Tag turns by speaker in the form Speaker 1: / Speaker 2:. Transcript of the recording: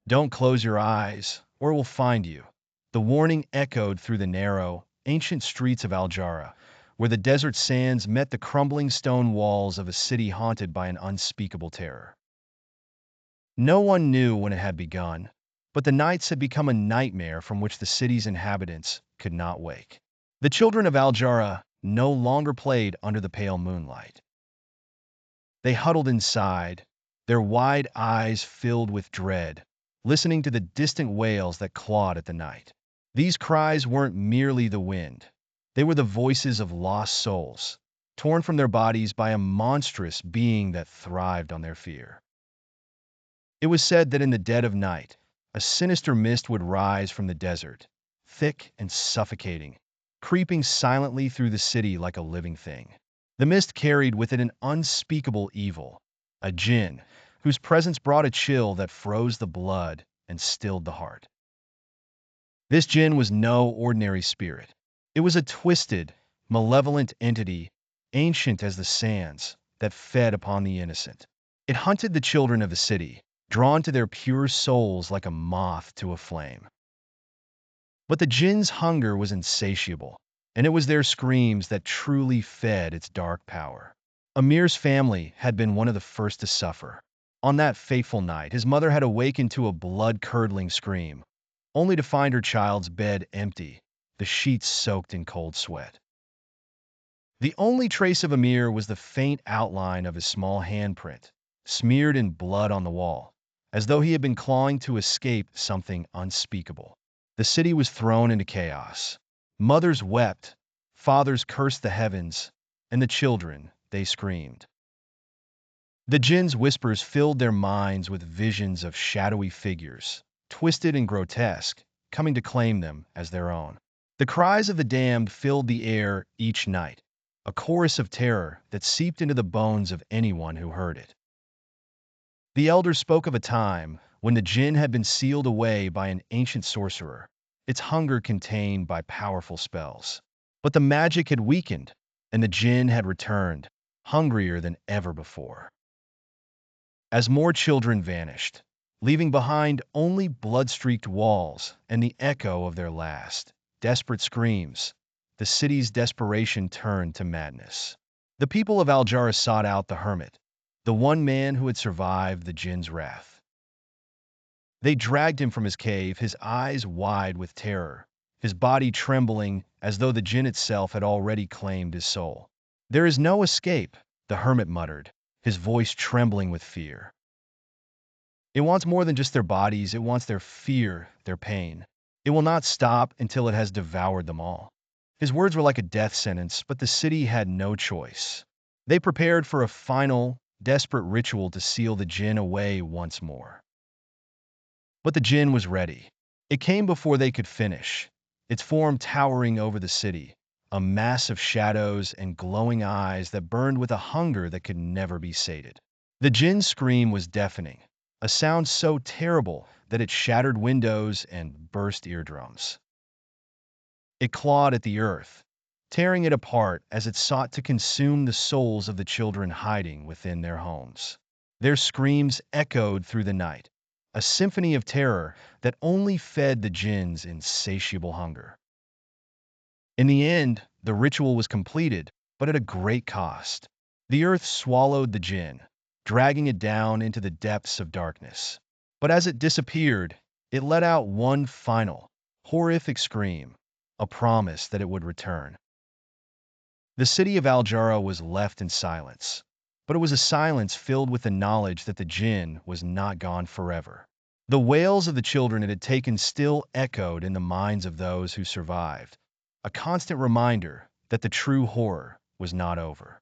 Speaker 1: Don't close your eyes, or it will find you. The warning echoed through the narrow, ancient streets of Al-Jahra, where the desert sands met the crumbling stone walls of a city haunted by an unspeakable terror. No one knew when it had begun, but the nights had become a nightmare from which the city's inhabitants could not wake. The children of Al-Jahra no longer played under the pale moonlight. They huddled inside, their wide eyes filled with dread, listening to the distant wails that clawed at the night. These cries weren't merely the wind. They were the voices of lost souls, torn from their bodies by a monstrous being that thrived on their fear. It was said that in the dead of night, a sinister mist would rise from the desert, thick and suffocating, creeping silently through the city like a living thing. The mist carried with it an unspeakable evil, a jinn, whose presence brought a chill that froze the blood and stilled the heart. This jinn was no ordinary spirit. It was a twisted, malevolent entity, ancient as the sands, that fed upon the innocent. It hunted the children of the city, drawn to their pure souls like a moth to a flame. But the jinn's hunger was insatiable, and it was their screams that truly fed its dark power. Amir's family had been one of the first to suffer. On that fateful night, his mother had awakened to a blood-curdling scream, only to find her child's bed empty, the sheets soaked in cold sweat. The only trace of Amir was the faint outline of his small handprint, smeared in blood on the wall, as though he had been clawing to escape something unspeakable. The city was thrown into chaos. Mothers wept, fathers cursed the heavens, and the children, they screamed. The jinn's whispers filled their minds with visions of shadowy figures, twisted and grotesque, coming to claim them as their own. The cries of the damned filled the air each night, a chorus of terror that seeped into the bones of anyone who heard it. The elders spoke of a time when the jinn had been sealed away by an ancient sorcerer, its hunger contained by powerful spells. But the magic had weakened, and the jinn had returned, hungrier than ever before. As more children vanished, leaving behind only blood-streaked walls and the echo of their last, desperate screams, the city's desperation turned to madness. The people of Al-Jahra sought out the hermit, the one man who had survived the jinn's wrath. They dragged him from his cave, his eyes wide with terror, his body trembling as though the jinn itself had already claimed his soul. "There is no escape," the hermit muttered, his voice trembling with fear. "It wants more than just their bodies, it wants their fear, their pain. It will not stop until it has devoured them all." His words were like a death sentence, but the city had no choice. They prepared for a final, desperate ritual to seal the jinn away once more. But the jinn was ready. It came before they could finish, its form towering over the city, a mass of shadows and glowing eyes that burned with a hunger that could never be sated. The jinn's scream was deafening, a sound so terrible that it shattered windows and burst eardrums. It clawed at the earth, tearing it apart as it sought to consume the souls of the children hiding within their homes. Their screams echoed through the night, a symphony of terror that only fed the jinn's insatiable hunger. In the end, the ritual was completed, but at a great cost. The earth swallowed the jinn, dragging it down into the depths of darkness. But as it disappeared, it let out one final, horrific scream, a promise that it would return. The city of Al-Jahra was left in silence, but it was a silence filled with the knowledge that the jinn was not gone forever. The wails of the children it had taken still echoed in the minds of those who survived, a constant reminder that the true horror was not over.